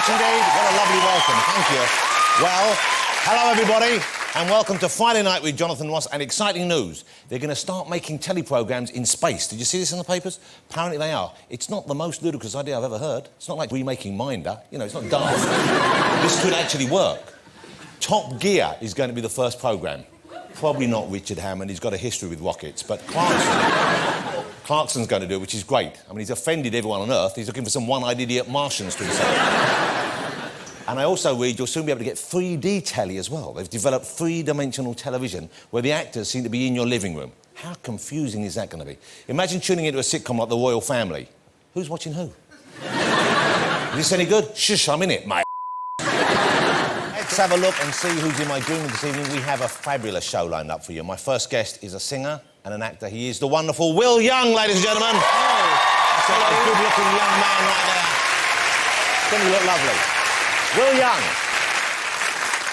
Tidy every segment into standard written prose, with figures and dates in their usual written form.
much indeed. What a lovely welcome. Thank you. Well, hello, everybody, and welcome to Friday Night with Jonathan Ross. And exciting news, they're going to start making teleprograms in space. Did you see this in the papers? Apparently they are. It's not the most ludicrous idea I've ever heard. It's not like remaking Minder. You know, it's not daft. This could actually work. Top Gear is going to be the first programme. Probably not Richard Hammond. He's got a history with rockets, but Clarkson's going to do it, which is great. I mean, he's offended everyone on Earth. He's looking for some one-eyed idiot Martians to himself. And I also read you'll soon be able to get 3D telly as well. They've developed three-dimensional television where the actors seem to be in your living room. How confusing is that going to be? Imagine tuning into a sitcom like The Royal Family. Who's watching who? Is this any good? Shush, I'm in it, mate. Let's have a look and see who's in my dream this evening. We have a fabulous show lined up for you. My first guest is a singer and an actor. He is the wonderful Will Young, ladies and gentlemen. Oh, that's a good-looking young man right there. It's going to look lovely. Will Young.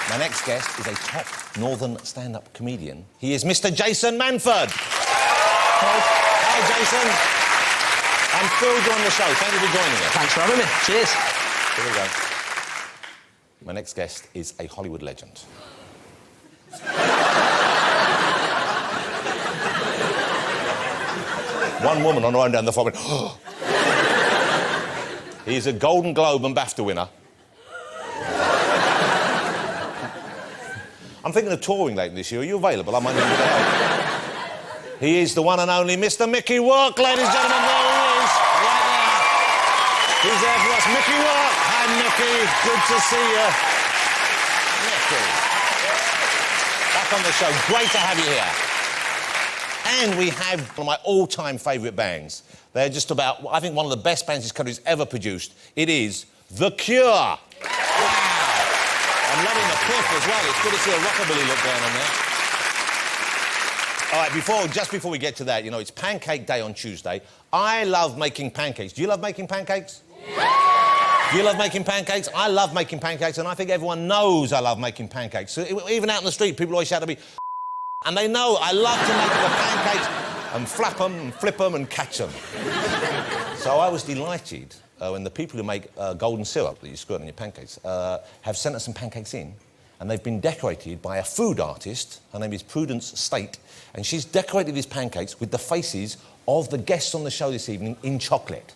My next guest is a top northern stand-up comedian. He is Mr. Jason Manford. Hi, Jason. I'm thrilled you're on the show. Thank you for joining us. Thanks for having me. Cheers. Here we go. My next guest is a Hollywood legend. One woman on her own down the front went, He's a Golden Globe and BAFTA winner. I'm thinking of touring later this year. Are you available? I might need a bit of help. He is the one and only Mr. Mickey Rourke, ladies and gentlemen. There he is, right there. He's there for us. Mickey Rourke. Hi, Mickey. Good to see you. Mickey. Back on the show. Great to have you here. And we have one of my all-time favourite bands. They're just about, I think, one of the best bands this country's ever produced. It is The Cure. Wow. I'm loving the clip as well. It's good to see a rockabilly look going on there. All right, just before we get to that, you know, it's Pancake Day on Tuesday. I love making pancakes. Do you love making pancakes? Yeah. Do you love making pancakes? I love making pancakes, and I think everyone knows I love making pancakes. So even out in the street, people always shout at me, and they know I love to make the pancakes and flap them and flip them and catch them. So I was delighted when the people who make golden syrup that you squirt on your pancakes have sent us some pancakes in, and they've been decorated by a food artist. Her name is Prudence State, and she's decorated these pancakes with the faces of the guests on the show this evening in chocolate.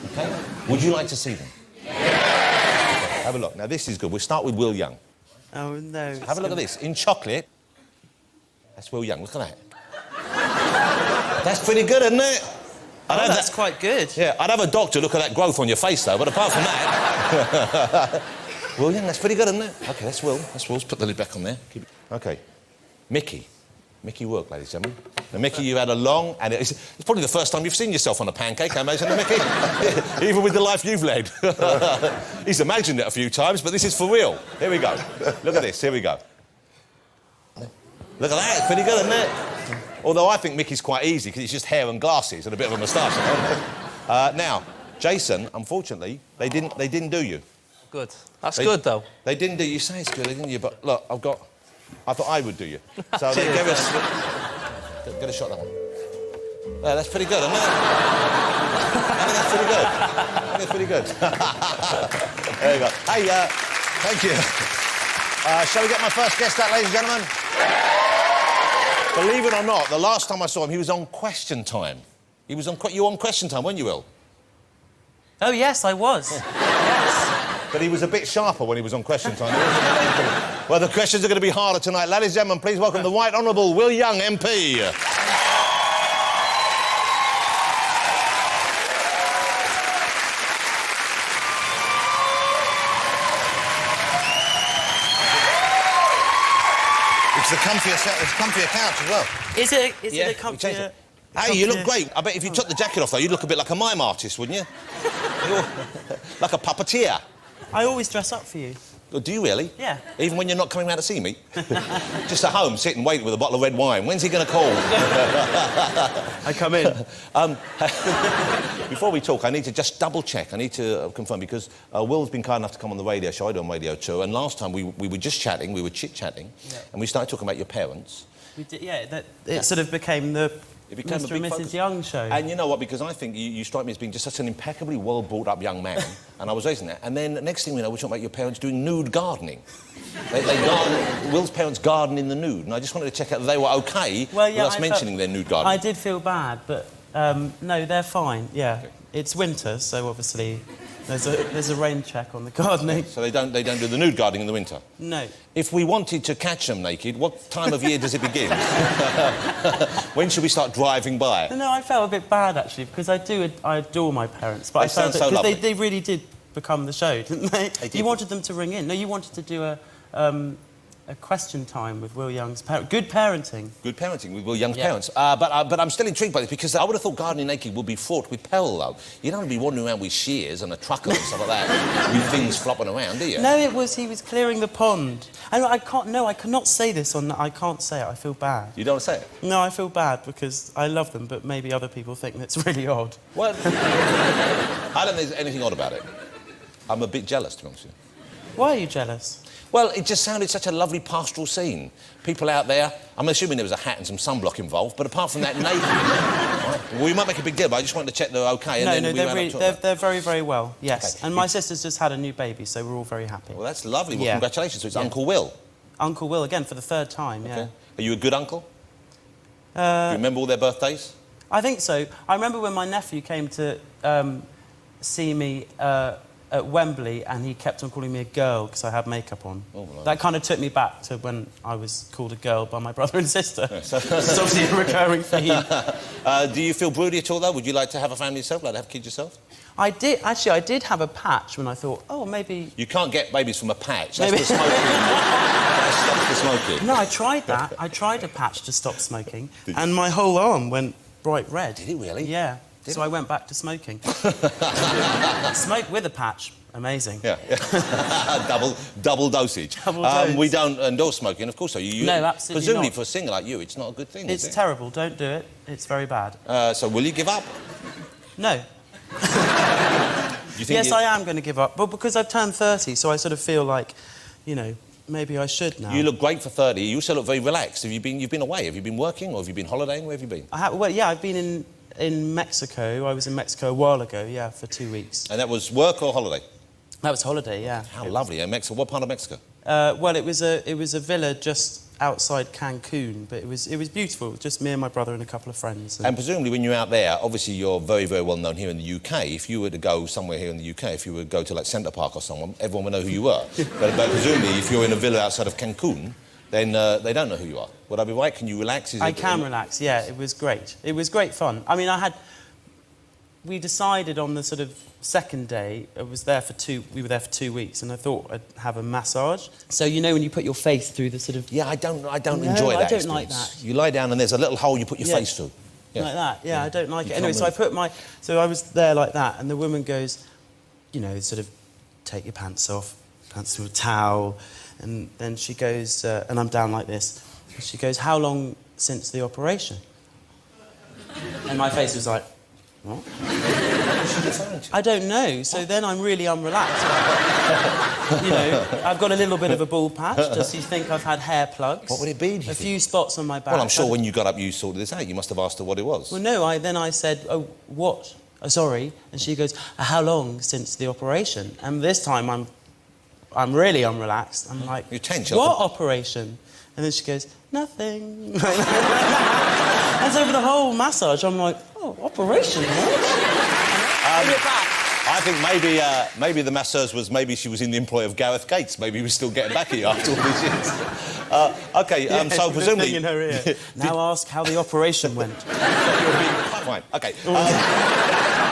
OK? Would you like to see them? Yeah. Okay, have a look. Now, this is good. We'll start with Will Young. Oh, no. Have a look at this. In chocolate. That's Will Young. Look at that. That's pretty good, isn't it? Oh, that's quite good. Yeah, I'd have a doctor look at that growth on your face, though, but apart from that... Will Young, that's pretty good, isn't it? OK, that's Will. That's Will. Let's put the lid back on there. OK. Mickey. Mickey Rourke, ladies and gentlemen. Now, Mickey, you had a long... and it's probably the first time you've seen yourself on a pancake, I imagine, Mickey? Even with the life you've led. He's imagined it a few times, but this is for real. Here we go. Look at this. Here we go. Look at that. It's pretty good, isn't it? Although I think Mickey's quite easy, because it's just hair and glasses and a bit of a moustache. Now, Jason, unfortunately, they didn't do you. Good. That's good, though. They didn't do you. You say it's good, didn't you? But look, I thought I would do you. So they gave us... Get a shot at that one. Yeah, that's pretty good, isn't it? I think that's pretty good. There you go. Hey, thank you. Shall we get my first guest out, ladies and gentlemen? Believe it or not, the last time I saw him, he was on Question Time. You were on Question Time, weren't you, Will? Oh, yes, I was. Yes. But he was a bit sharper when he was on Question Time. Well, the questions are going to be harder tonight. Ladies and gentlemen, please welcome the Right Honourable Will Young, MP. It's a comfier couch as well. Is it a comfier... Hey, you look great. I bet if you took the jacket off, though, you'd look a bit like a mime artist, wouldn't you? Like a puppeteer. I always dress up for you. Oh, do you really? Yeah. Even when you're not coming round to see me? Just at home, sitting, waiting with a bottle of red wine. When's he going to call? I come in. Before we talk, I need to just double-check. I need to confirm, because Will's been kind enough to come on the radio show. I do on Radio 2, and last time we were just chatting, we were chit-chatting, and we started talking about your parents. We did, yeah. It sort of became the It became Mr. a big and Mrs. focus. Young show. And you know what? Because I think you strike me as being just such an impeccably well brought up young man, and I was raising that. And then the next thing we know, we're talking about your parents doing nude gardening. They garden. Will's parents garden in the nude, and I just wanted to check out that they were okay with us mentioning their nude gardening. I did feel bad, but no, they're fine. Yeah, okay. It's winter, so obviously there's a rain check on the gardening. So they don't do the nude gardening in the winter. No. If we wanted to catch them naked, what time of year does it begin? When should we start driving by? No, I felt a bit bad actually because I adore my parents, but I felt so lovely. They really did become the show, didn't they? They did. You wanted them to ring in. No, you wanted to do a question time with Will Young's parents. Good parenting. Good parenting with Will Young's parents. But I'm still intrigued by this because I would have thought gardening naked would be fraught with peril, though. You don't want to be wandering around with shears and a trucker and stuff like that, with things flopping around, do you? No, he was clearing the pond. And I cannot say this I can't say it. I feel bad. You don't want to say it? No, I feel bad because I love them, but maybe other people think that's really odd. Well, I don't think there's anything odd about it. I'm a bit jealous, to be honest with you. Why are you jealous? Well, it just sounded such a lovely pastoral scene. People out there, I'm assuming there was a hat and some sunblock involved, but apart from that, naked. Right? Well, we might make a big deal, but I just wanted to check they're OK. They're very, very well, yes. Okay. And my sister's just had a new baby, so we're all very happy. Well, that's lovely. Well, congratulations. So it's Uncle Will. Uncle Will, again, for the third time, yeah. Are you a good uncle? Do you remember all their birthdays? I think so. I remember when my nephew came to see me at Wembley, and he kept on calling me a girl because I had makeup on. Oh, right. That kind of took me back to when I was called a girl by my brother and sister. Yeah, so it's obviously a recurring theme. Do you feel broody at all, though? Would you like to have a family yourself, like to have kids yourself? I did. Actually, I did have a patch when I thought, oh, maybe... You can't get babies from a patch. That's the smoking. That stops the smoking. No, I tried that. I tried a patch to stop smoking, and my whole arm went bright red. Did it really? Yeah. So I went back to smoking. Smoke with a patch. Amazing. Yeah. double dosage. Double dose. We don't endorse smoking, of course. So no, absolutely presumably not. For a singer like you, it's not a good thing, It's is it? terrible. Don't do it. It's very bad. So will you give up? No. Yes, I am going to give up. But because I've turned 30, so I sort of feel like, you know, maybe I should now. You look great for 30. You also look very relaxed. You've been away? Have you been working or have you been holidaying? Where have you been? Well, yeah, I've been in Mexico. I was in Mexico a while ago, yeah, for 2 weeks. And that was work or holiday? That was holiday, yeah. How lovely. Mexico. What part of Mexico? Well, it was a villa just outside Cancun, but it was beautiful. Just me and my brother and a couple of friends. And presumably when you're out there, obviously you're very, very well known here in the UK. If you were to go somewhere here in the UK, if you were to go to like Centre Park or someone, everyone would know who you were. but presumably if you're in a villa outside of Cancun, then they don't know who you are. Would I be right? Can you relax? I can relax, yeah. It was great. It was great fun. I mean, we decided on the sort of second day, we were there for 2 weeks, and I thought I'd have a massage. So, you know, when you put your face through the sort of... Yeah, I don't enjoy that. I don't like that. You lie down and there's a little hole you put your face through. Yeah. Like that, yeah, I don't like it. Anyway, so I was there like that, and the woman goes, you know, sort of, take your pants off, pants with a towel, and then she goes, and I'm down like this, and she goes, how long since the operation? And my face was like, what? I don't know. So then I'm really unrelaxed. You know, I've got a little bit of a bald patch. Does he think I've had hair plugs? What would it be? A few spots on my back. Well, I'm sure when you got up, you sorted this out. You must have asked her what it was. Well, no. Then I said, "Oh, what? Oh, sorry." And she goes, "How long since the operation?" And this time I'm really unrelaxed. I'm like, you're tense. What operation? And then she goes, nothing. And so for the whole massage, I'm like, oh, operation, what? I think maybe the masseuse she was in the employ of Gareth Gates. Maybe he was still getting back at you after all these years. OK, so presumably... in her ear. Now ask how the operation went. Fine, OK.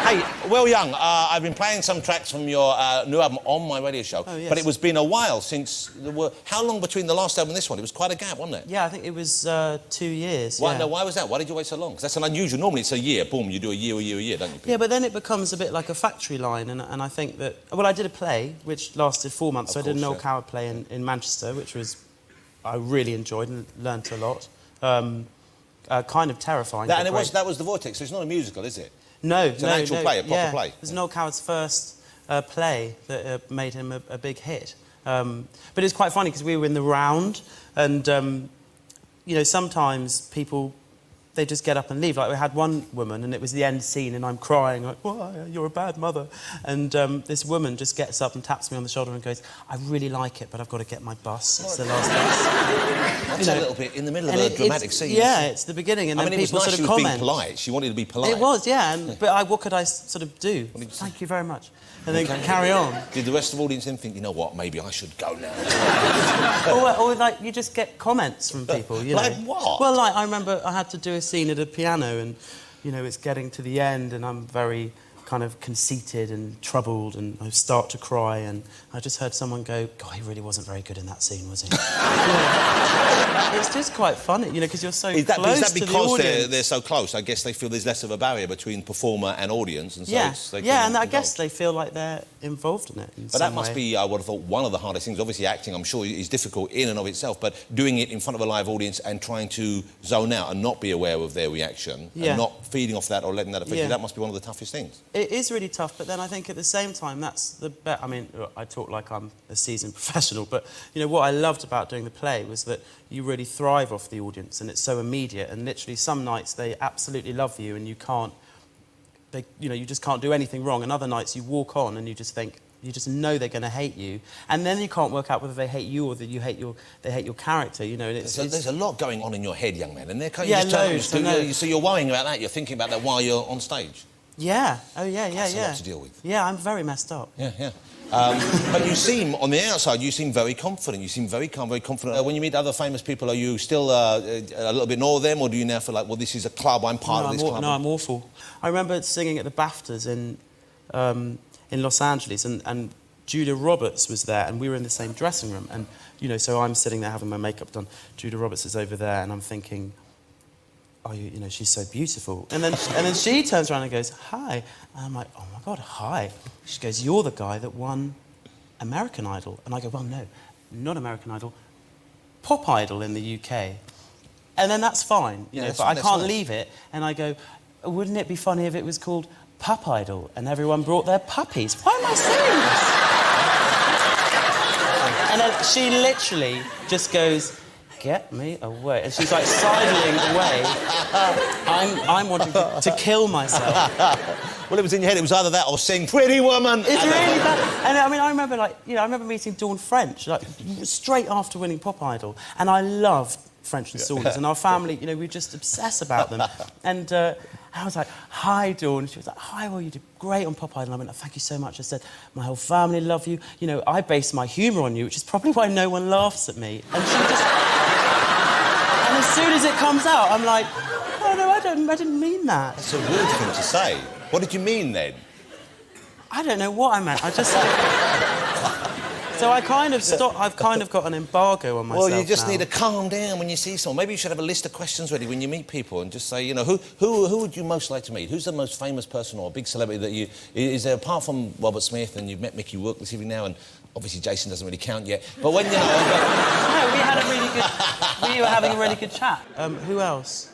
Hey, Will Young, I've been playing some tracks from your new album on my radio show, but it was been a while since there were... How long between the last album and this one? It was quite a gap, wasn't it? Yeah, I think it was 2 years. Why was that? Why did you wait so long? Because that's an unusual... Normally it's a year, boom, you do a year, don't you? Yeah, but then it becomes a bit like a factory line, and I think that... Well, I did a play, which lasted 4 months, so I did an Noel Coward play in Manchester, which was... I really enjoyed and learnt a lot. Kind of terrifying. And that was The Vortex, so it's not a musical, is it? No, it's an actual play, a proper play. It was Noel Coward's first play that made him a big hit. But it's quite funny because we were in the round, and you know, sometimes people they just get up and leave. Like, we had one woman, and it was the end scene, and I'm crying, like, "Why, you're a bad mother." And this woman just gets up and taps me on the shoulder and goes, "I really like it, but I've got to get my bus. It's the last bus." That's a little bit in the middle of a dramatic scene. Yeah, it's the beginning, and then people sort of comment. She was being polite. She wanted to be polite. It was, yeah. But what could I sort of do? Thank you very much. And then carry on. Did the rest of the audience then think, you know what, maybe I should go now? or like, you just get comments from people, you know. Like what? Well, like, I remember I had to do a scene at a piano and, you know, it's getting to the end and I'm very kind of conceited and troubled and I start to cry and I just heard someone go, "God, he really wasn't very good in that scene, was he?" It's just quite funny, you know, because you're so close to the audience. Is that because they're so close? I guess they feel there's less of a barrier between performer and audience, and so and I guess they feel like they're involved in it. But that must be, I would have thought, one of the hardest things. Obviously, acting, I'm sure, is difficult in and of itself, but doing it in front of a live audience and trying to zone out and not be aware of their reaction and not feeding off that or letting that affect you, that must be one of the toughest things. It is really tough, but then I think at the same time, that's the best. I mean, I talk like I'm a seasoned professional, but, you know, what I loved about doing the play was that you really thrive off the audience and it's so immediate, and literally some nights they absolutely love you and you can't, you know, you just can't do anything wrong, and other nights you walk on and you just think, you just know they're going to hate you, and then you can't work out whether they hate you or that they hate your character, you know. And there's a lot going on in your head, young man, and they're kind of so you're worrying about that, you're thinking about that while you're on stage. Yeah. Oh, yeah. That's a lot to deal with. Yeah, I'm very messed up. Yeah. But you seem, on the outside, you seem very confident. You seem very calm, very confident. When you meet other famous people, are you still a little bit in awe of them, or do you now feel like, well, this is a club, I'm part of this club? No, I'm awful. I remember singing at the BAFTAs in Los Angeles, and Julia Roberts was there, and we were in the same dressing room. And, you know, so I'm sitting there having my makeup done. Julia Roberts is over there, and I'm thinking, oh, you know, she's so beautiful. And then she turns around and goes, "Hi." And I'm like, "Oh, my God, hi." She goes, "You're the guy that won American Idol." And I go, "Well, no, not American Idol, Pop Idol in the UK." And then that's fine, you know, but I can't leave it. And I go, "Wouldn't it be funny if it was called Pup Idol and everyone brought their puppies? Why am I saying this?" And then she literally just goes, "Get me away." And she's like sidling away. I'm wanting to kill myself. Well, it was in your head. It was either that or sing Pretty Woman. It's really bad. And I mean, I remember, like, you know, I remember meeting Dawn French, like, straight after winning Pop Idol. And I loved French and Saunders. And our family, you know, we just obsess about them. And I was like, "Hi, Dawn." She was like, "Hi, well, you did great on Pop Idol." And I went, "Oh, thank you so much." I said, "My whole family love you. You know, I base my humour on you, which is probably why no one laughs at me." And she just... And as soon as it comes out, I'm like, "Oh, no, I didn't mean that." That's a weird thing to say. What did you mean, then? I don't know what I meant. I just... So I kind of stopped. I've kind of got an embargo on myself. Well, you just now. need to calm down when you see someone. Maybe you should have a list of questions ready when you meet people and just say, you know, who would you most like to meet? Who's the most famous person or a big celebrity that you... Is there, apart from Robert Smith, and you've met Mickey Rourke this evening now, and obviously Jason doesn't really count yet, but when, you know... No, we had a really good... We were having a really good chat. Who else?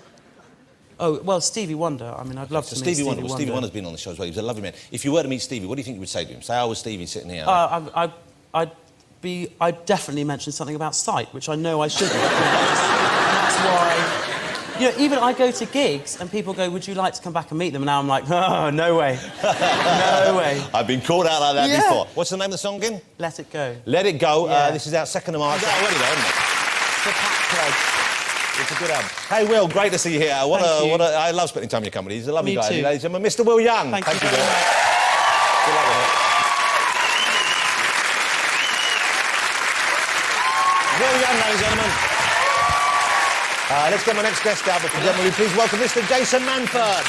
Oh, well, Stevie Wonder. I mean, I'd love to meet Stevie Wonder. Well, Stevie Wonder's been on the show as well. He was a lovely man. If you were to meet Stevie, what do you think you would say to him? Say, "I was Stevie sitting here." I'd definitely mention something about sight, which I know I shouldn't. That's why... You know, even I go to gigs and people go, "Would you like to come back and meet them?" And now I'm like, "Oh, no way. No way." I've been called out like that before. What's the name of the song again? Let It Go. Let It Go. Yeah. This is out 2nd of March. It's already there, isn't it? It's a packed place. It's a good album. Hey, Will, great to see you here. I love spending time in your company. He's a lovely guy. Me too. Ladies and gentlemen, Mr. Will Young. Thank you very Will. much. Good luck with it. Will Young, ladies and gentlemen. Let's get my next guest out, but for gentlemen, please welcome Mr. Jason Manford.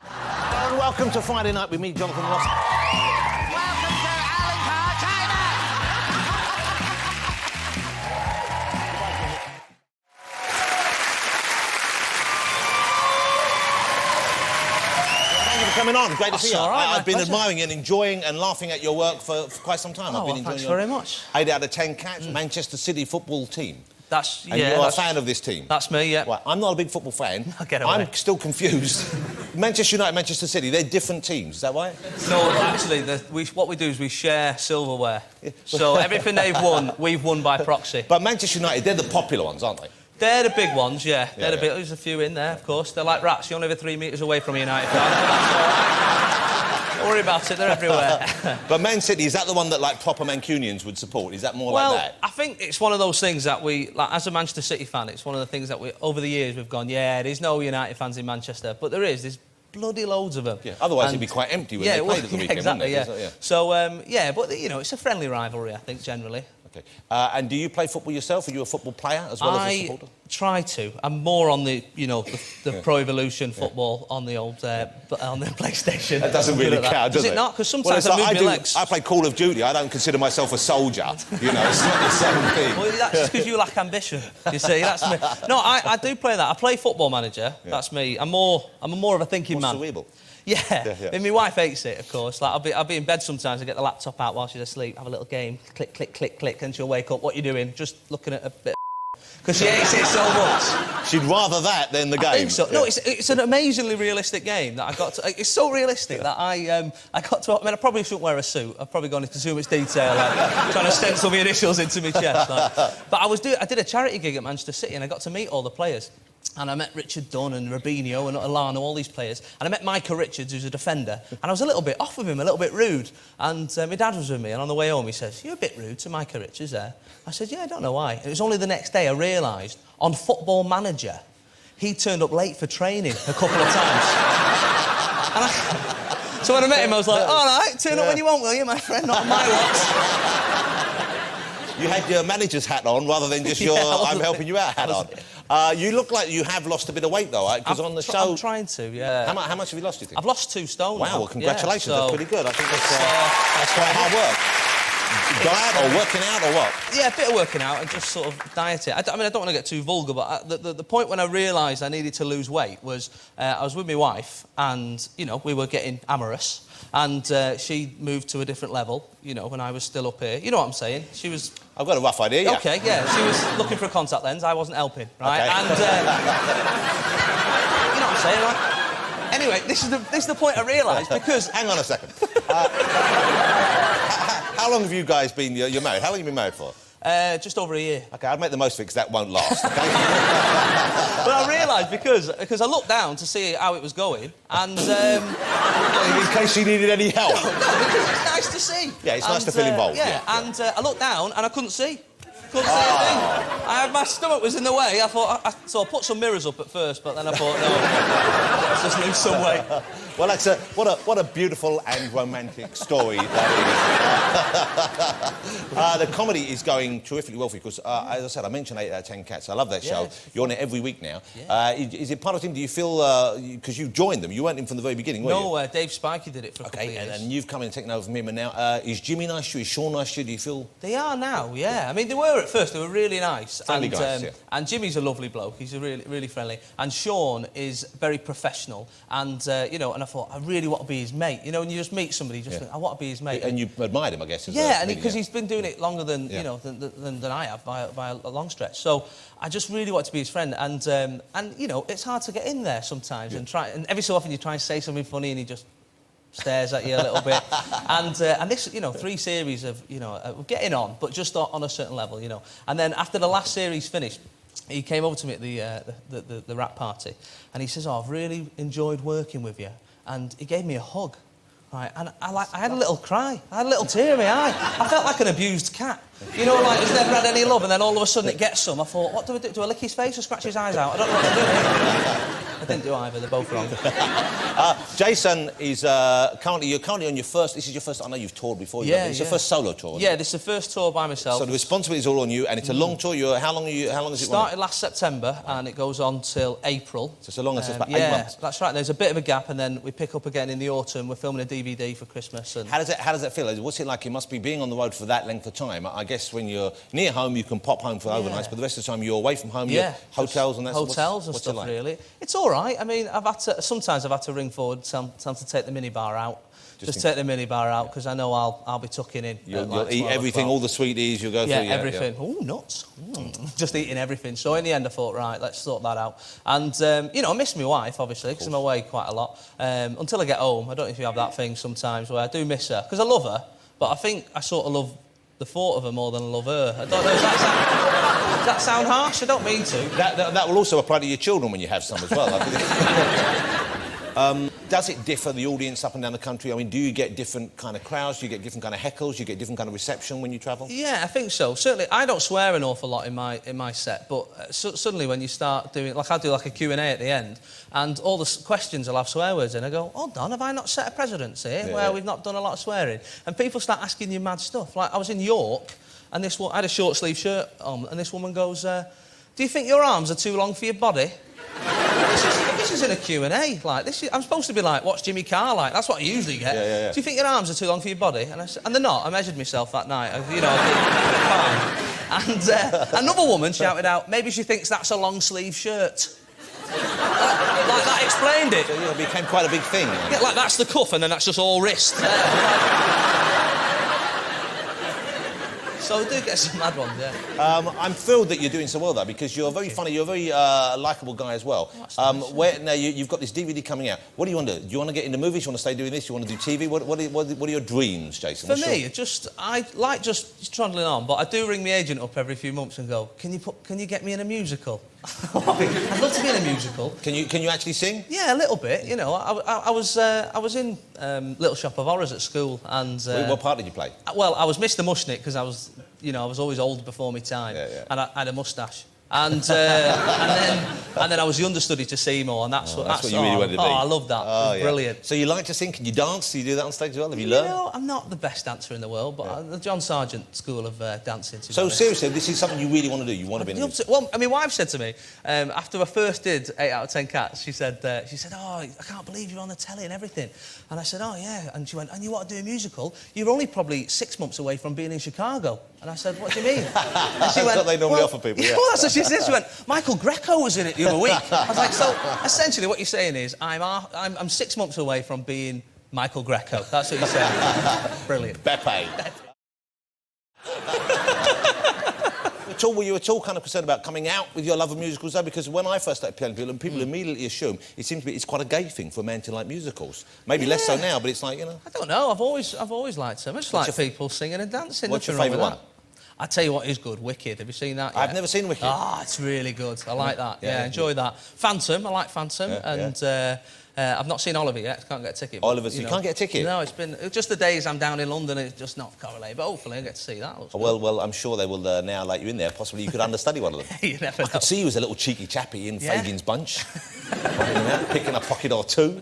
And welcome to Friday Night with me, Jonathan Ross. Welcome to Alan Carr China! Coming on, great to see you. all right, I've been pleasure. admiring and enjoying and laughing at your work for quite some time. I've been enjoying thanks very much. 8 out of 10 catch, Manchester City football team. That's... And you're a fan of this team? That's me, yeah. Well, I'm not a big football fan. Get away. I'm still confused Manchester United, Manchester City, they're different teams, is that right? No, actually, what we do is we share silverware. So everything they've won, we've won by proxy. But Manchester United, they're the popular ones, aren't they? They're the big ones, yeah. They're the big. There's a few in there, of course. They're like rats. You're only 3 metres away from a United fan. Don't worry about it. They're everywhere. But Man City, is that the one that like proper Mancunians would support? Is that more like that? I think it's one of those things that we, like, as a Manchester City fan, it's one of the things that we, over the years, we've gone, yeah, there's no United fans in Manchester, but there's bloody loads of them. Yeah. Otherwise, it'd be quite empty when they played at the weekend, exactly, wouldn't it? Yeah. So, but you know, it's a friendly rivalry, I think, generally. Okay. And do you play football yourself? Are you a football player as well as a supporter? I try to. I'm more on the, you know, the Pro Evolution football on the old on the PlayStation. That doesn't really count, does it? Does it not? Because sometimes I move my legs. I play Call of Duty. I don't consider myself a soldier. You know, it's not the same thing. Well, that's just because you lack ambition. You see, that's me. No, I do play that. I play Football Manager. Yeah. That's me. I'm more of a thinking man. Cerebral. Yeah. And my wife hates it, of course. Like, I'll be in bed sometimes, I get the laptop out while she's asleep, have a little game, click, click, click, click, and she'll wake up. What are you doing? Just looking at a bit of because she hates it so much. She'd rather that than the game. I think so. Yeah. No, it's an amazingly realistic game that I got to... It's so realistic that I got to... I mean, I probably shouldn't wear a suit. I've probably gone into too much detail, like, trying to stencil my initials into my chest. Like. But I did a charity gig at Manchester City and I got to meet all the players. And I met Richard Dunn and Robinho and Alano, all these players. And I met Micah Richards, who's a defender. And I was a little bit off with him, a little bit rude. And my dad was with me, and on the way home he says, "You're a bit rude to Micah Richards there." I said, "Yeah, I don't know why." And it was only the next day I realised, on Football Manager, he turned up late for training a couple of times. So when I met him, I was like, "All right, turn up when you want, will you, my friend? Not on my watch." You had your manager's hat on rather than just your I'm helping you out hat on. You look like you have lost a bit of weight, though, because on the show... I'm trying to, yeah. How much have you lost, do you think? I've lost 2 stone. Wow, well, congratulations. Yeah, so that's pretty good. I think that's quite hard work. Diet or working out or what? Yeah, a bit of working out and just sort of dieting. I mean, I don't want to get too vulgar, but the point when I realised I needed to lose weight was I was with my wife and, you know, we were getting amorous and she moved to a different level, you know, when I was still up here. You know what I'm saying? She was... I've got a rough idea, yeah. OK, yeah. She was looking for a contact lens. I wasn't helping, right? Okay. And... you know what I'm saying, right? Anyway, this is the point I realised, because... Hang on a second. How long have you guys been... You're married. How long have you been married for? Just over a year. OK, I'll make the most of it, because that won't last, OK? But I realised, because I looked down to see how it was going, and... in case you needed any help. No, because it's nice to see. Yeah, it's nice to feel involved. And I looked down, and I couldn't see. Couldn't see a thing. My stomach was in the way. I thought... So I put some mirrors up at first, but then I thought, no, let's just lose some weight. Well, that's what a beautiful and romantic story that is. The comedy is going terrifically well for you because, as I said, I mentioned 8 out of 10 Cats. I love that show. Yes. You're on it every week now. Yeah. Is it part of the team? Do you feel because you joined them? You weren't in from the very beginning, were you? No, Dave Spikey did it for a couple of years. And you've come in and taken over from him. And now, is Jimmy nice to you? Is Sean nice to you? Do you feel they are now? Yeah. I mean, they were at first. They were really nice. Friendly guys, yeah. And Jimmy's a lovely bloke. He's a really friendly. And Sean is very professional. And you know, and I thought I really want to be his mate. You know, when you just meet somebody, you just think, I want to be his mate. And you admired him, I guess. Yeah, and because he's been doing it longer than you know than I have by a long stretch. So I just really want to be his friend. And you know, it's hard to get in there sometimes and every so often you try and say something funny and he just stares at you a little bit. And this, you know, 3 series of, you know, getting on, but just on a certain level, you know. And then after the last series finished, he came over to me at the rap party, and he says, "Oh, I've really enjoyed working with you," and he gave me a hug, right? And I had a little cry, I had a little tear in my eye. I felt like an abused cat, you know, like he's never had any love, and then all of a sudden it gets some. I thought, what do I do? Do I lick his face or scratch his eyes out? I don't know what to do. I didn't do either. They're both wrong. Jason is you're currently on your first... This is your first... I know you've toured before. Yeah, It's your first solo tour. Yeah, this is the first tour by myself. So the responsibility is all on you, and it's a long tour. How long is it running? Started last September, and it goes on till April. So it's a long as about 8 months. That's right. There's a bit of a gap, and then we pick up again in the autumn. We're filming a DVD for Christmas. And how does that feel? What's it like? It must be being on the road for that length of time. I guess when you're near home, you can pop home for overnights, but the rest of the time you're away from home. Yeah, hotels and that. Hotels and what's stuff. it like? Really, it's all right. I mean, sometimes I've had to ring forward, tell them to take the minibar out. Just take the minibar out, because I know I'll be tucking in. You'll eat everything, all the sweeties, you'll go through... Yeah, everything. Oh, nuts. Just eating everything. So in the end, I thought, right, let's sort that out. And, you know, I miss my wife, obviously, because I'm away quite a lot. Until I get home. I don't know if you have that thing sometimes where I do miss her, because I love her, but I think I sort of love the thought of her more than I love her. I don't know, does that sound harsh? I don't mean to. That will also apply to your children when you have some as well. Does it differ, the audience up and down the country? I mean, do you get different kind of crowds? Do you get different kind of heckles? Do you get different kind of reception when you travel? Yeah, I think so. Certainly, I don't swear an awful lot in my set, but suddenly when you start doing... Like, I'll do like a Q&A at the end, and all the questions will have swear words in. I go, hold on, have I not set a precedence here where we've not done a lot of swearing? And people start asking you mad stuff. Like, I was in York, and I had a short-sleeve shirt on, and this woman goes, do you think your arms are too long for your body? This is in a Q&A. Like, I'm supposed to be like, what's Jimmy Carr like? That's what I usually get. Yeah. Do you think your arms are too long for your body? And they're not. I measured myself that night. And another woman shouted out, maybe she thinks that's a long-sleeve shirt. Like that explained it. So, it became quite a big thing. Yeah, like that's the cuff, and then that's just all wrist. So I do get some mad ones, yeah. I'm thrilled that you're doing so well, though, because you're very funny, you're a very likeable guy as well. Now, you've got this DVD coming out. What do you want to do? Do you want to get into movies? Do you want to stay doing this? Do you want to do TV? What are your dreams, Jason? For me, I like just trundling on, but I do ring my agent up every few months and go, can you get me in a musical? I'd love to be in a musical. Can you actually sing? Yeah, a little bit. You know, I was in Little Shop of Horrors at school, and What part did you play? Well, I was Mr. Mushnick because I was always old before my time, and I had a moustache. And then I was the understudy to Seymour, and that's what you really wanted to be. Oh, I love that. Oh, yeah. Brilliant. So you like to sing? Can you dance? Do you do that on stage as well? Have you learned? I'm not the best dancer in the world, but the John Sargent School of Dancing. So seriously, this is something you really want to do? You want to be in a musical? Well, I mean, my wife said to me after I first did 8 out of 10 Cats, she said, "Oh, I can't believe you're on the telly and everything." And I said, "Oh yeah," and she went, "And you want to do a musical? You're only probably 6 months away from being in Chicago." And I said, "What do you mean?" And she went, what they normally offer people. Yeah. Well, that's what she said. She went, "Michael Greco was in it the other week." I was like, so essentially what you're saying is I'm 6 months away from being Michael Greco. That's what you're saying. Brilliant. Beppe. Were you at all kind of concerned about coming out with your love of musicals, though? Because when I first started playing people immediately assume it's quite a gay thing for a man to like musicals. Maybe less so now, but it's like, I don't know. I've always liked them. I just like people singing and dancing. What's your favourite one? I tell you what is good, Wicked. Have you seen that yet? I've never seen Wicked. Ah, it's really good. I like that. Yeah, enjoy that. Phantom, I like Phantom. I've not seen Oliver yet. Can't get a ticket. Oliver, so you can't get a ticket? No, it's been just the days I'm down in London. It's just not correlated. But hopefully I get to see that. Well, I'm sure they will now let you in there. Possibly you could understudy one of them. You never know. I could see you as a little cheeky chappy in Fagin's bunch, picking a pocket or two.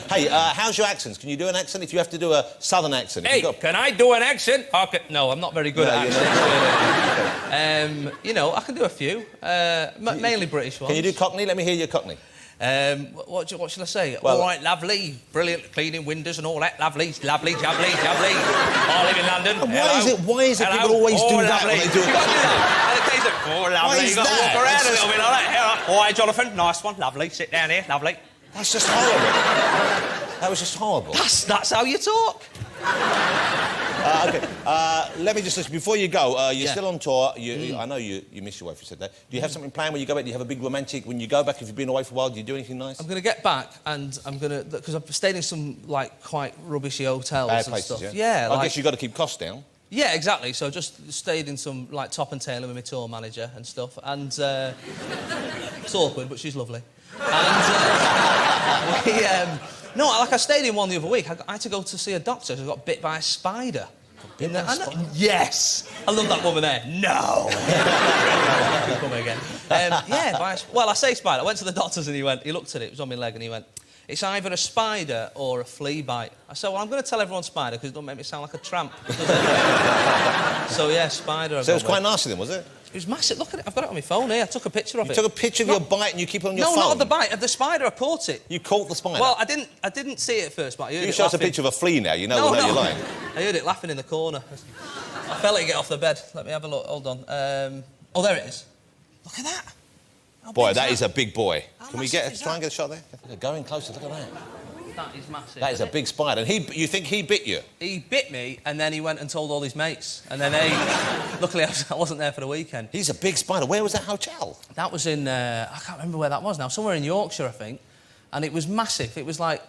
Hey, how's your accents? Can you do an accent? If you have to do a southern accent. Hey, can I do an accent? Okay. No, I'm not very good at accents. I can do a few, mainly British ones. Can you do Cockney? Let me hear your Cockney. What should I say? Well, all right, lovely, brilliant, cleaning windows and all that, lovely, jubbly. I live in London. Why is it people always do that when they do it? Lovely. You've got to walk around a little bit like that. All right, Jonathan, nice one, lovely. Sit down here, lovely. That's just horrible. That was just horrible. That's how you talk. OK. Let me just... Before you go, you're still on tour. I know you miss your wife, you said that. Do you have something planned when you go back? Do you have a big romantic... When you go back, if you've been away for a while, do you do anything nice? I'm going to get back and I'm going to... Because I've stayed in some, quite rubbishy hotels Bad and places, stuff. Yeah, I guess you've got to keep costs down. Yeah, exactly. So just stayed in some, top and tailor with my tour manager and stuff. And it's awkward, but she's lovely. And I stayed in one the other week. I had to go to see a doctor who got bit by a spider. Yes! I love that woman there. No! Come again. I say spider. I went to the doctor's and he looked at it, it was on my leg, and he went, "It's either a spider or a flea bite." I said, "Well, I'm going to tell everyone spider because it don't make me sound like a tramp." So, yeah, spider. So it was quite nasty then, was it? It was massive. Look at it. I've got it on my phone here. I took a picture of it. You took a picture of your bite and you keep it on your phone? No, not of the bite. Of the spider. I caught it. You caught the spider? Well, I didn't see it at first, but I heard it laughing. You show us a picture of a flea now. You know you're lying. I heard it laughing in the corner. I felt it get off the bed. Let me have a look. Hold on. Oh, there it is. Look at that. Boy, that is a big boy. Can we massive is try that? and get a shot there? Go in closer, look at that. That is massive. That is a big spider. And you think he bit you? He bit me, and then he went and told all his mates. And then luckily I wasn't there for the weekend. He's a big spider. Where was that hotel? That was in, I can't remember where that was now, somewhere in Yorkshire, I think. And it was massive. It was like...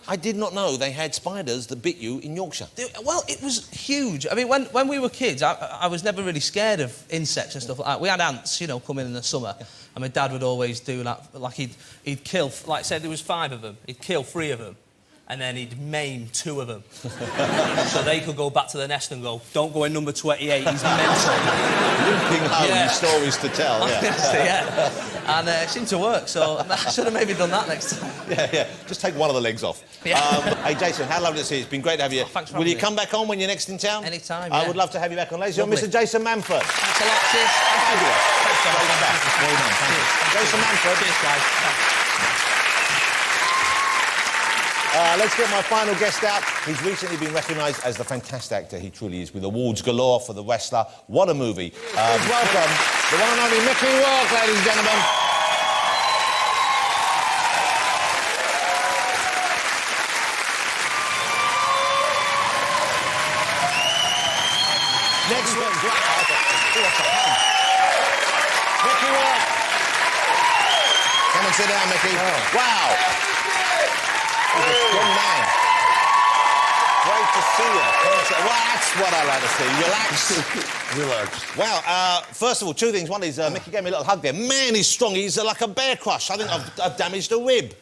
I did not know they had spiders that bit you in Yorkshire. Well, it was huge. I mean, when we were kids, I was never really scared of insects and stuff like that. We had ants, you know, come in the summer, and my dad would always do that. Like, he'd kill... Like, say there was 5 of them, he'd kill 3 of them, and then he'd maim 2 of them. So they could go back to the nest and go, don't go in number 28, he's mental. Limping home, stories to tell, yeah. And it seemed to work, so I should have maybe done that next time. Yeah. Just take one of the legs off. Yeah. Hey, Jason, how lovely to see you. It's been great to have you. Thanks for Will you having me. come back on when you're next in town? Anytime, I would love to have you back on. Ladies and gentlemen, Mr. Jason Manford. Thanks a lot, cheers. Thank you. Well done, thank you. Jason Manford. Cheers, guys. Let's get my final guest out. He's recently been recognised as the fantastic actor he truly is, with awards galore for The Wrestler. What a movie. Please welcome the one and only Mickey Rourke, ladies and gentlemen. Next one. Mickey Rourke. Come and sit down, Mickey. Oh. Wow. He's a strong man. Great to see you. Well, that's what I like to see. Relax. Relax. Wow. First of all, 2 things. One is Mickey gave me a little hug there. Man, he's strong. He's like a bear crush. I think I've damaged a rib.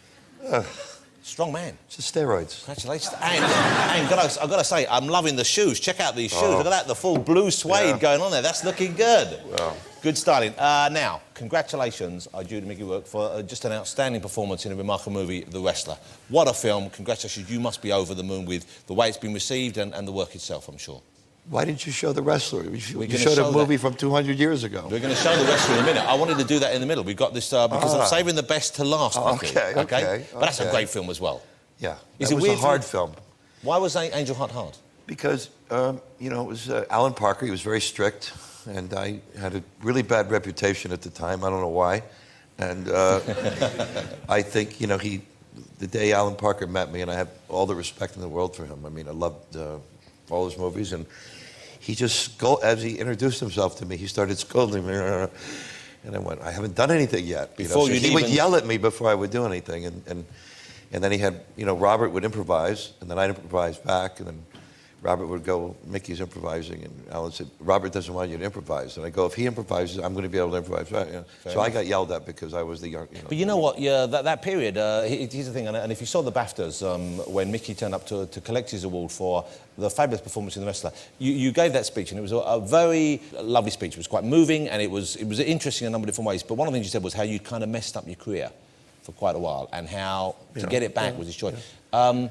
Strong man. It's the steroids. Congratulations. And I've got to say, I'm loving the shoes. Check out these shoes. Look at that, the full blue suede going on there. That's looking good. Wow. Good styling. Now, congratulations are due to Mickey Rourke for just an outstanding performance in a remarkable movie, The Wrestler. What a film. Congratulations. You must be over the moon with the way it's been received and the work itself, I'm sure. Why didn't you show The Wrestler? You showed a movie from 200 years ago. We're going to show The Wrestler in a minute. I wanted to do that in the middle. We've got this, because I'm saving the best to last, Mickey. Okay. But that's a great film as well. Yeah. Is it it was weird a hard film. Why was Angel Heart hard? Because, you know, it was Alan Parker. He was very strict. And I had a really bad reputation at the time. I don't know why. And I think, you know, the day Alan Parker met me, and I have all the respect in the world for him. I mean, I loved all his movies. And he just, as he introduced himself to me, he started scolding me. And I went, I haven't done anything yet. You know? So he would yell at me before I would do anything. And then he had, you know, Robert would improvise, and then I'd improvise back, and then Robert would go, Mickey's improvising, and Alan said, Robert doesn't want you to improvise. And I go, if he improvises, I'm going to be able to improvise. Right? You know? So I got yelled at because I was the young... You know, but you know what, that period, here's the thing, and if you saw the BAFTAs, when Mickey turned up to collect his award for the fabulous performance in The Wrestler, you gave that speech, and it was a very lovely speech. It was quite moving, and it was interesting in a number of different ways. But one of the things you said was how you kind of messed up your career for quite a while, and how to get it back was his choice. Yeah.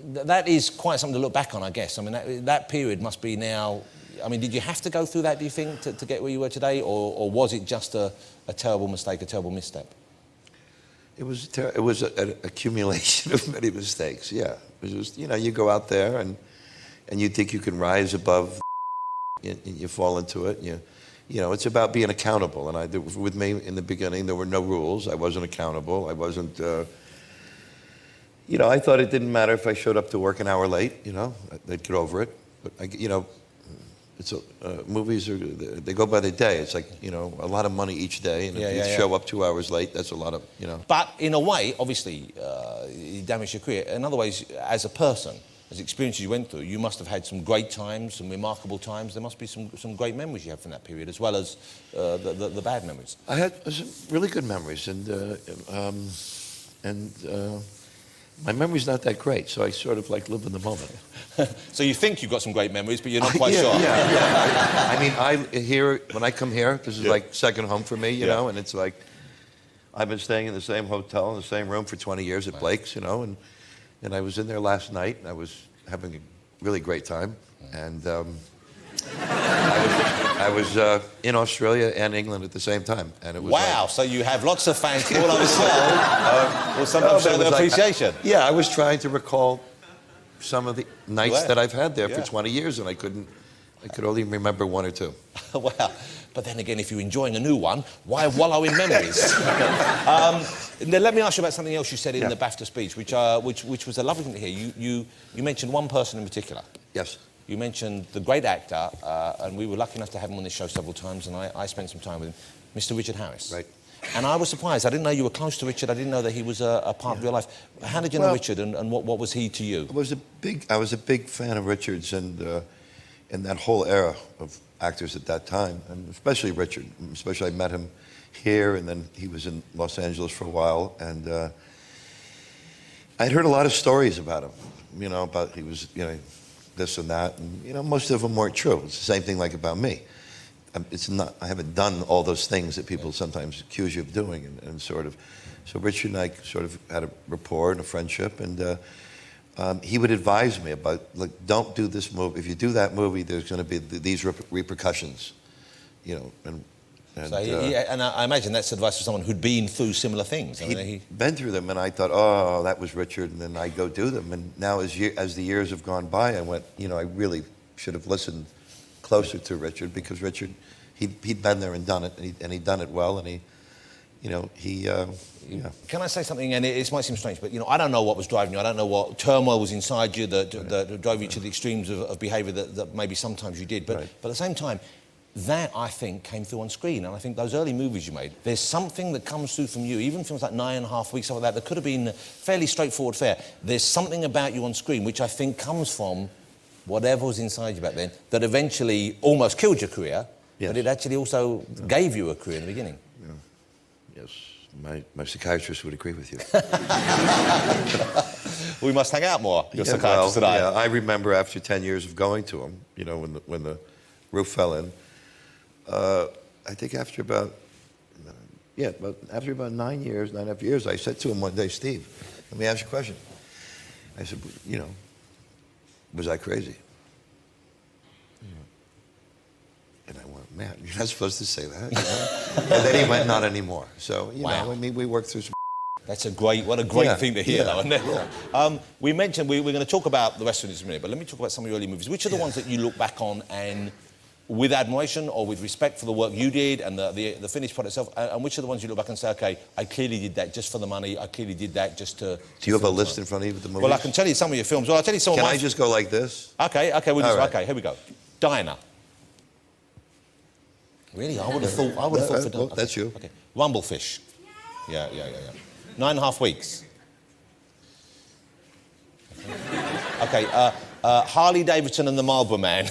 That is quite something to look back on, I guess. I mean, that period must be now... I mean, did you have to go through that, do you think, to get where you were today? Or was it just a terrible mistake, a terrible misstep? It was an accumulation of many mistakes, yeah. It was just, you know, you go out there and you think you can rise above and you fall into it. You know, it's about being accountable. And with me, in the beginning, there were no rules. I wasn't accountable. I wasn't... you know, I thought it didn't matter if I showed up to work an hour late, you know, they'd get over it. But, you know, movies, they go by the day. It's like, you know, a lot of money each day, and if you show up 2 hours late, that's a lot of, you know. But in a way, obviously, you damaged your career. In other ways, as a person, as experiences you went through, you must have had some great times, some remarkable times. There must be some great memories you have from that period, as well as the bad memories. I had some really good memories, and my memory's not that great, so I sort of like live in the moment. So you think you've got some great memories, but you're not quite sure. Yeah. I mean, when I come here, this is like second home for me, you know, and it's like, I've been staying in the same hotel, in the same room for 20 years at Blake's, you know, and I was in there last night, and I was having a really great time, and I was in Australia and England at the same time, and it was wow! So you have lots of fans all over the world. Will sometimes show their appreciation. I was trying to recall some of the nights that I've had there for 20 years, and I couldn't I could only remember one or two. Well, but then again, if you're enjoying a new one, why wallow in memories? Now, let me ask you about something else you said in the BAFTA speech, which was a lovely thing to hear. You mentioned one person in particular. Yes. You mentioned the great actor, and we were lucky enough to have him on this show several times, and I spent some time with him, Mr. Richard Harris. Right. And I was surprised. I didn't know you were close to Richard. I didn't know that he was a part of your life. How did you know Richard, and what was he to you? I was a big fan of Richard's, and in that whole era of actors at that time, and especially Richard. Especially I met him here, and then he was in Los Angeles for a while, and I'd heard a lot of stories about him. You know, about he was, you know, this and that, and you know, most of them weren't true. It's the same thing like about me. It's not. I haven't done all those things that people sometimes accuse you of doing, and sort of. So Richard and I sort of had a rapport and a friendship, and he would advise me about, like, don't do this movie. If you do that movie, there's going to be these repercussions, you know. And so and I imagine that's advice for someone who'd been through similar things. He'd been through them, and I thought, oh, that was Richard, and then I go do them. And now, as the years have gone by, I went, you know, I really should have listened closer to Richard, because Richard, he'd been there and done it, and he'd done it well, and he, you know, Can I say something? And it might seem strange, but you know, I don't know what was driving you. I don't know what turmoil was inside you that drove you to the extremes of behaviour that maybe sometimes you did. But at the same time, that I think came through on screen, and I think those early movies you made, there's something that comes through from you, even films like 9.5 Weeks, stuff like that could have been fairly straightforward fare. There's something about you on screen which I think comes from whatever was inside you back then, that eventually almost killed your career, but it actually also gave you a career in the beginning. Yeah. Yes, my psychiatrist would agree with you. We must hang out more, your psychiatrist and I. Yeah, I remember after 10 years of going to him, you know, when the roof fell in, I think after about 9.5 years, I said to him one day, Steve, let me ask you a question. I said, you know, was I crazy? And I went, man, you're not supposed to say that. You know? And then he went, not anymore. So, you know, I mean, we worked through some. That's what a great thing to hear, though, isn't it? Yeah. We mentioned we're going to talk about the rest of this in a minute, but let me talk about some of your early movies. Which are the ones that you look back on and with admiration or with respect for the work you did and the finished product itself, and which are the ones you look back and say, OK, I clearly did that just for the money, I clearly did that just to... Do you have a list in front of you with the movies? Well, I can tell you some of your films. Well, I'll tell you some Can of my... I just go like this? OK, OK, here we go. Diner. Really? I would have thought for Diner. Well, that's you. OK. Rumblefish. Yeah. 9.5 Weeks. OK, Harley Davidson and the Marlboro Man.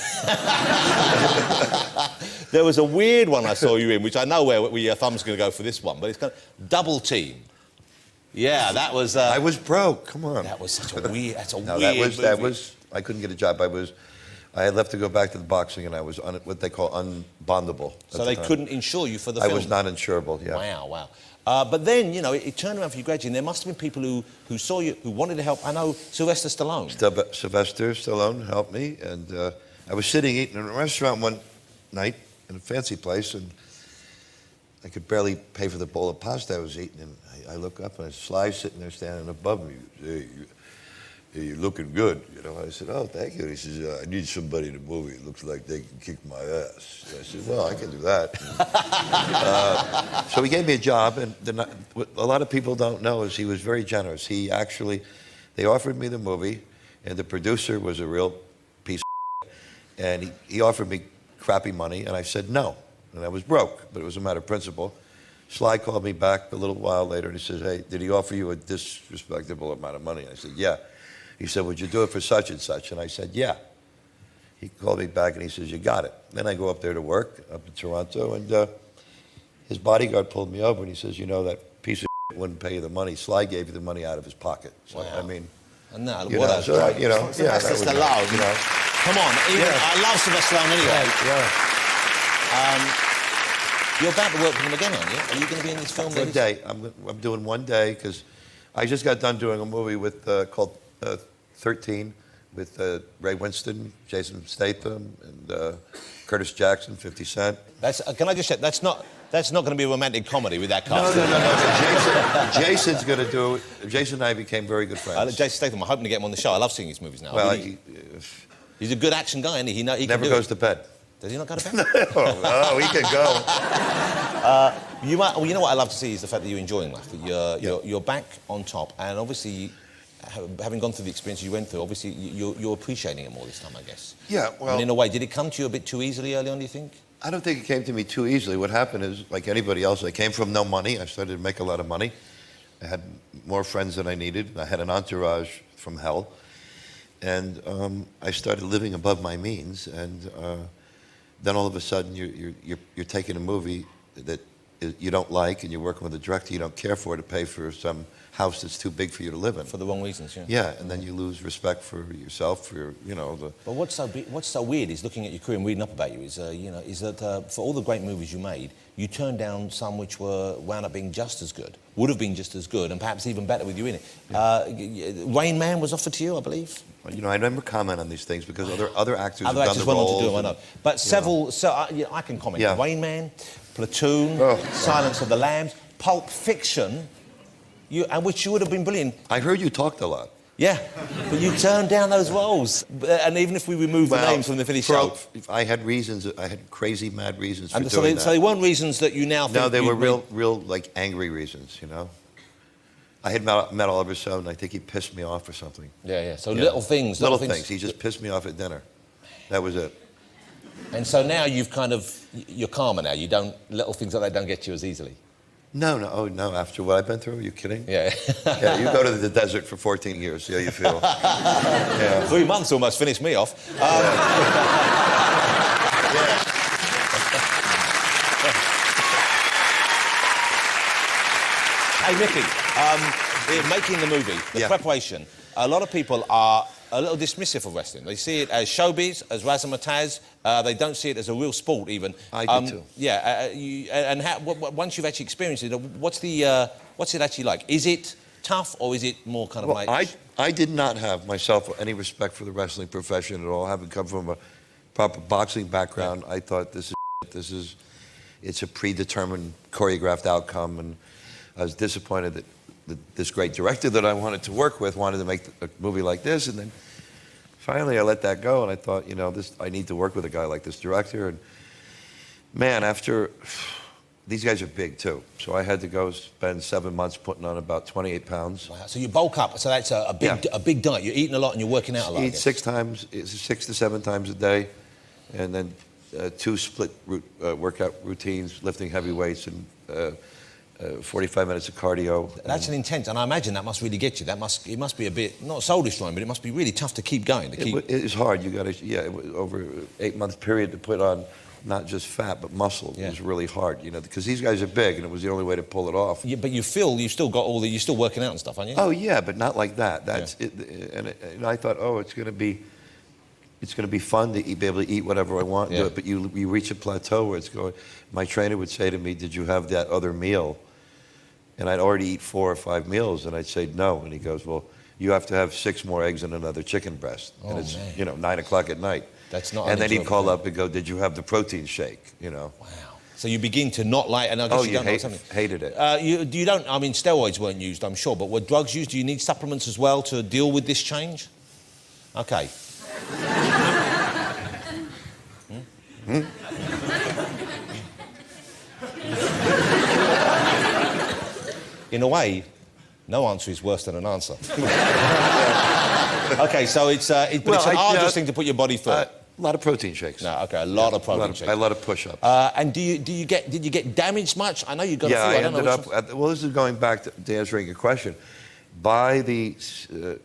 There was a weird one I saw you in, which I know where your thumb's going to go for this one, but it's kind of Double Team. Yeah, that was... I was broke, come on. That was such a weird... That was... I couldn't get a job. I had left to go back to the boxing, and I was what they call unbondable. So they couldn't insure you for the film? I was not insurable, yeah. Wow. But then, you know, it turned around for you gradually, and there must have been people who saw you, who wanted to help. I know Sylvester Stallone. Sylvester Stallone helped me, and I was sitting eating in a restaurant one night in a fancy place, and I could barely pay for the bowl of pasta I was eating, and I look up, and Sly's sitting there standing above me. Hey, you're looking good, you know. I said, oh, thank you. And he says, I need somebody in the movie. It looks like they can kick my ass. And I said, well, I can do that. So he gave me a job, and what a lot of people don't know is he was very generous. They offered me the movie, and the producer was a real piece of shit, and he offered me crappy money, and I said no. And I was broke, but it was a matter of principle. Sly called me back a little while later, and he says, hey, did he offer you a disrespectable amount of money? And I said, yeah. He said, would you do it for such and such? And I said, yeah. He called me back and he says, you got it. Then I go up there to work up in Toronto, and his bodyguard pulled me over and he says, you know, that piece of shit wouldn't pay you the money. Sly gave you the money out of his pocket. So, wow. I mean... And that, what else? You know, Sylvester Stallone. You know. Come on, I love Sylvester Stallone anyway. Yeah. You're about to work with him again, aren't you? Are you going to be in this film? One day. I'm doing one day because I just got done doing a movie with called 13 with Ray Winston, Jason Statham, and Curtis Jackson, 50 Cent. Can I just say, that's not going to be a romantic comedy with that cast. No. Jason's going to do it. Jason and I became very good friends. Jason Statham, I'm hoping to get him on the show. I love seeing his movies now. Well, He's a good action guy, isn't he? He Never can do goes it. to bed. Does he not go to bed? Oh, he could go. You know what I love to see is the fact that you're enjoying life. That you're back on top, and obviously, having gone through the experience you went through, obviously you're appreciating it more this time, I guess. Yeah, well... And in a way, did it come to you a bit too easily early on, do you think? I don't think it came to me too easily. What happened is, like anybody else, I came from no money. I started to make a lot of money. I had more friends than I needed. I had an entourage from hell. And I started living above my means. And then all of a sudden, you're taking a movie that you don't like, and you're working with a director you don't care for to pay for some house that's too big for you to live in. For the wrong reasons, yeah. Yeah, and then you lose respect for yourself, for your, But what's so weird is looking at your career and reading up about you is, is that for all the great movies you made, you turned down some which wound up being just as good, would have been just as good, and perhaps even better with you in it. Yeah. Rain Man was offered to you, I believe. I never comment on these things because other actors have Other done actors the went on roles. to do them, I know. But several, I can comment. Yeah. Rain Man, Platoon, Silence of the Lambs, Pulp Fiction, and which you would have been brilliant. I heard you talked a lot. Yeah, but you turned down those roles. And even if we remove the names from the finished show... I had reasons, I had crazy, mad reasons for doing that. So they weren't reasons that you now think... No, they were real, like, angry reasons, I had met Oliver Stone, and I think he pissed me off or something. Yeah. So little things. Little things. He just pissed me off at dinner. That was it. And so now you're calmer now. You don't... Little things like that don't get you as easily. No. Oh, no. After what I've been through, are you kidding? Yeah. Yeah, you go to the desert for 14 years, see how you feel. Yeah. 3 months almost finished me off. Hey, Mickey, making the movie, the preparation, a lot of people are a little dismissive of wrestling. They see it as showbiz, as razzmatazz. They don't see it as a real sport, even. I do too. Yeah, once you've actually experienced it, what's it actually like? Is it tough, or is it more kind of like... I did not have myself any respect for the wrestling profession at all. Having come from a proper boxing background, I thought it's a predetermined, choreographed outcome, and I was disappointed that this great director that I wanted to work with wanted to make a movie like this, and then finally I let that go, and I thought, I need to work with a guy like this director, and man, these guys are big too, so I had to go spend 7 months putting on about 28 pounds. Wow. So you bulk up, so that's a big diet. You're eating a lot and you're working out a lot. Eat 6 to 7 times a day, and then 2 split workout routines, lifting heavy weights, and 45 minutes of cardio. That's an intense, and I imagine that must really get you. It must be a bit, not soul destroying, but it must be really tough to keep going. It is hard. You got to, over an 8-month period to put on not just fat but muscle. It was really hard, because these guys are big, and it was the only way to pull it off. Yeah, but you've still got you're still working out and stuff, aren't you? Oh yeah, but not like that. That's it. And I thought, it's going to be fun to be able to eat whatever I want. Yeah. But you reach a plateau where it's going. My trainer would say to me, "Did you have that other meal?" And I'd already eat 4 or 5 meals, and I'd say no. And he goes, "Well, you have to have 6 more eggs and another chicken breast." Oh, and it's man. 9 o'clock at night. That's not. And then he'd call up and go, "Did you have the protein shake?" Wow. So you begin to not like, and I guess you don't like something. Hated it. You don't. I mean, steroids weren't used, I'm sure, but were drugs used? Do you need supplements as well to deal with this change? Okay. In a way, no answer is worse than an answer. Okay, so it's an arduous thing to put your body through. A lot of protein shakes. No, okay, a lot of protein shakes. A lot of push-ups. And did you get damaged much? I know you got a few. I ended up. Well, this is going back to answering your question. After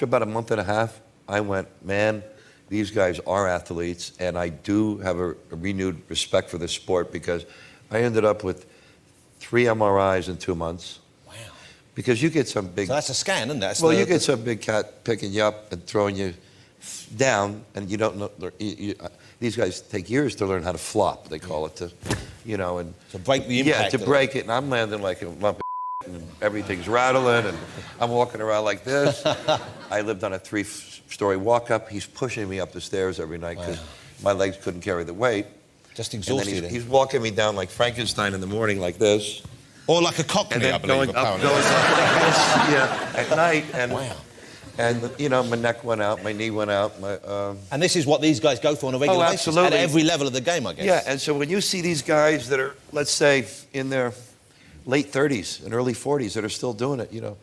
about a month and a half, I went, man, these guys are athletes, and I do have a renewed respect for this sport, because I ended up with 3 MRIs in 2 months. Wow. Because you get some big... So that's a scan, isn't it? You get some big cat picking you up and throwing you down, and you don't know... these guys take years to learn how to flop, they call it, and... To break the impact. Yeah, to break it, and I'm landing like a lump of and everything's rattling, and I'm walking around like this. I lived on a 3-story walk-up. He's pushing me up the stairs every night because my legs couldn't carry the weight. Just exhausted. He's walking me down like Frankenstein in the morning, like this. Or like a cockney, and then I believe. going up like this, at night. And And, you know, my neck went out, my knee went out. And this is what these guys go for on a regular basis? Absolutely. At every level of the game, I guess. Yeah, and so when you see these guys that are, let's say, in their late 30s and early 40s that are still doing it, you know,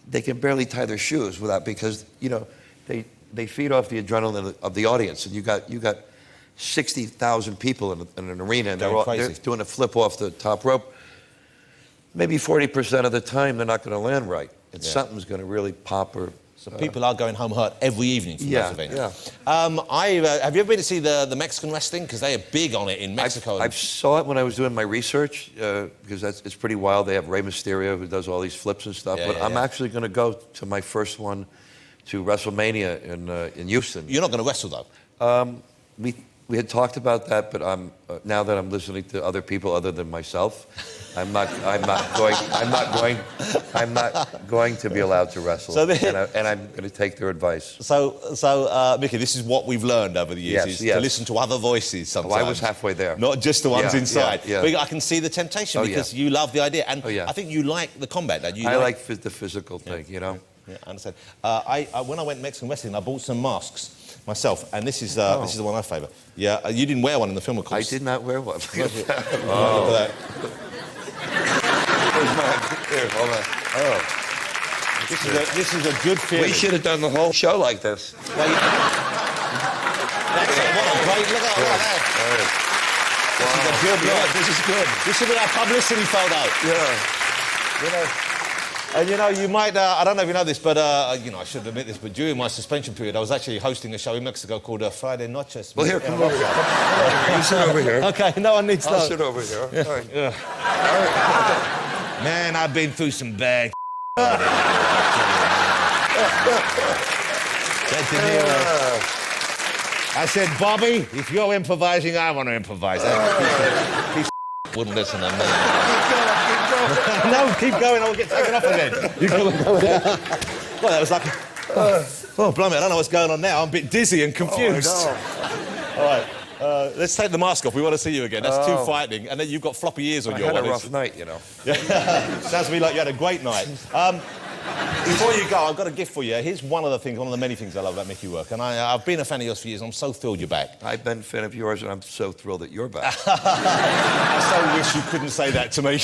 they can barely tie their shoes without, because, you know, they feed off the adrenaline of the audience. And you got 60,000 people in an arena, and they're doing a flip off the top rope. Maybe 40% of the time, they're not going to land right. And something's going to really pop or... So people are going home hurt every evening from those events. Yeah. Have you ever been to see the Mexican wrestling? Because they are big on it in Mexico. I saw it when I was doing my research, because it's pretty wild. They have Rey Mysterio who does all these flips and stuff. But I'm actually going to go to my first one to WrestleMania in Houston. You're not going to wrestle, though? We had talked about that, but now that I'm listening to other people other than myself, I'm not going to be allowed to wrestle, and I'm going to take their advice. So, Mickey, this is what we've learned over the years: to listen to other voices. Sometimes. I was halfway there, not just the ones inside. Yeah. But I can see the temptation because you love the idea, and I think you like the combat. Don't you? I like the physical thing, you know. Yeah, I understand. When I went Mexican wrestling, I bought some masks myself, and this is the one I favour. Yeah, you didn't wear one in the film, of course. I did not wear one. Look at that. Here, hold on. This is a good feeling. We should have done the whole show like this. That's it. What a great look at that. This is a good look. This is good. This should be our publicity photo. Yeah. You know. And you know, you might, I don't know if you know this, but, you know, I should admit this, but during my suspension period, I was actually hosting a show in Mexico called Friday Noches. Well, here, come over here. You sit over here. Okay, no one needs to. I'll sit over here. Yeah. All right. Yeah. Man, I've been through some bad I said, Bobby, if you're improvising, I want to improvise. He wouldn't listen to me. No, keep going, I'll get taken off again. Well, that was like... Oh, blimey, I don't know what's going on now. I'm a bit dizzy and confused. Oh, All right, let's take the mask off. We want to see you again. That's too frightening. And then you've got floppy ears on your one. I had a rough night, you know. Yeah. Sounds to me like you had a great night. Before you go, I've got a gift for you. Here's one of the many things I love about Mickey Rourke. And I've been a fan of yours for years. I'm so thrilled you're back. I've been a fan of yours, and I'm so thrilled that you're back. I so wish you couldn't say that to me.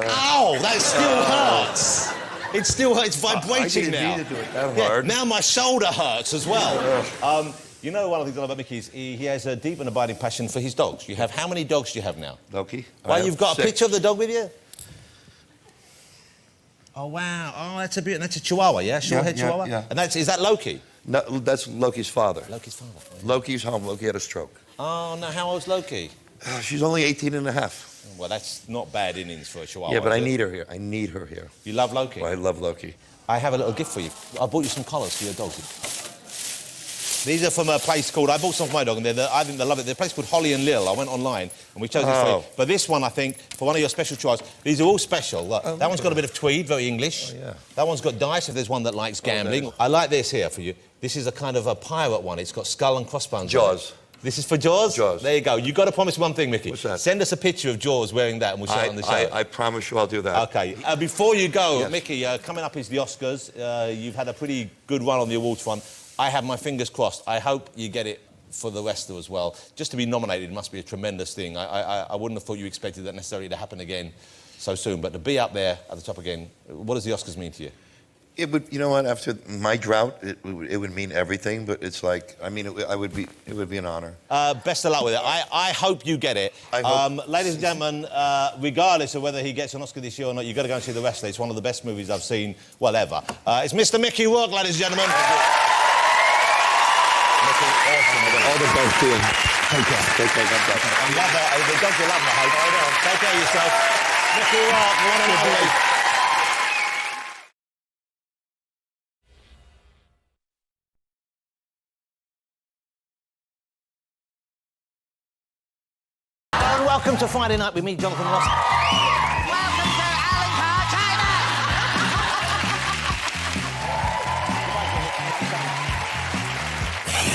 Ow, that still hurts. It still hurts. It's vibrating now. I didn't mean to do it that hard. Now my shoulder hurts as well. You know, one of the things I love about Mickey is he has a deep and abiding passion for his dogs. How many dogs do you have now? Loki. Well, you've got 6. A picture of the dog with you? Oh, wow. Oh, that's a Chihuahua, yeah? Short-haired Chihuahua? Yeah. And is that Loki? No, that's Loki's father. Loki's father. Yeah. Loki's home. Loki had a stroke. Oh, no, how old's Loki? She's only 18 and a half. Well, that's not bad innings for a Chihuahua. Yeah, but I need her here. I need her here. You love Loki? Well, I love Loki. I have a little gift for you. I bought you some collars for your dog. These are from a place called... I bought some for my dog, and I think they love it. They're a place called Holly and Lil. I went online, and we chose this for you. But this one, I think, for one of your special choices, these are all special. Look, that one's got a bit of tweed, very English. Oh, yeah. That one's got dice, if there's one that likes gambling. I like this here for you. This is a kind of a pirate one. It's got skull and crossbones. Jaws. This is for Jaws? Jaws. There you go. You've got to promise one thing, Mickey. What's that? Send us a picture of Jaws wearing that, and we'll show it on the show. I promise you I'll do that. OK. Before you go, Mickey, coming up is the Oscars. You've had a pretty good run on the awards front. I have my fingers crossed. I hope you get it for the rest as well. Just to be nominated must be a tremendous thing. I wouldn't have thought you expected that necessarily to happen again so soon. But to be up there at the top again, what does the Oscars mean to you? It would, you know what? After my drought, it would mean everything. But it's like, I mean, it would be an honor. Best of luck with it. I hope you get it. Ladies and gentlemen, regardless of whether he gets an Oscar this year or not, you've got to go and see The Wrestler. It's one of the best movies I've seen, well, ever. It's Mr. Mickey Rourke, ladies and gentlemen. All the best to you. Take care. Take care. God bless. I love that. The dogs will love me, I hope. I know. Take care of yourself. Mickey Rourke, one and only. And welcome to Friday Night with me, Jonathan Ross. Welcome to Alan Carr, China.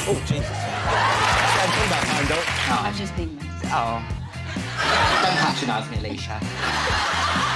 Oh, Jesus. Oh, I've just been... Oh. Don't patronise me, Alicia.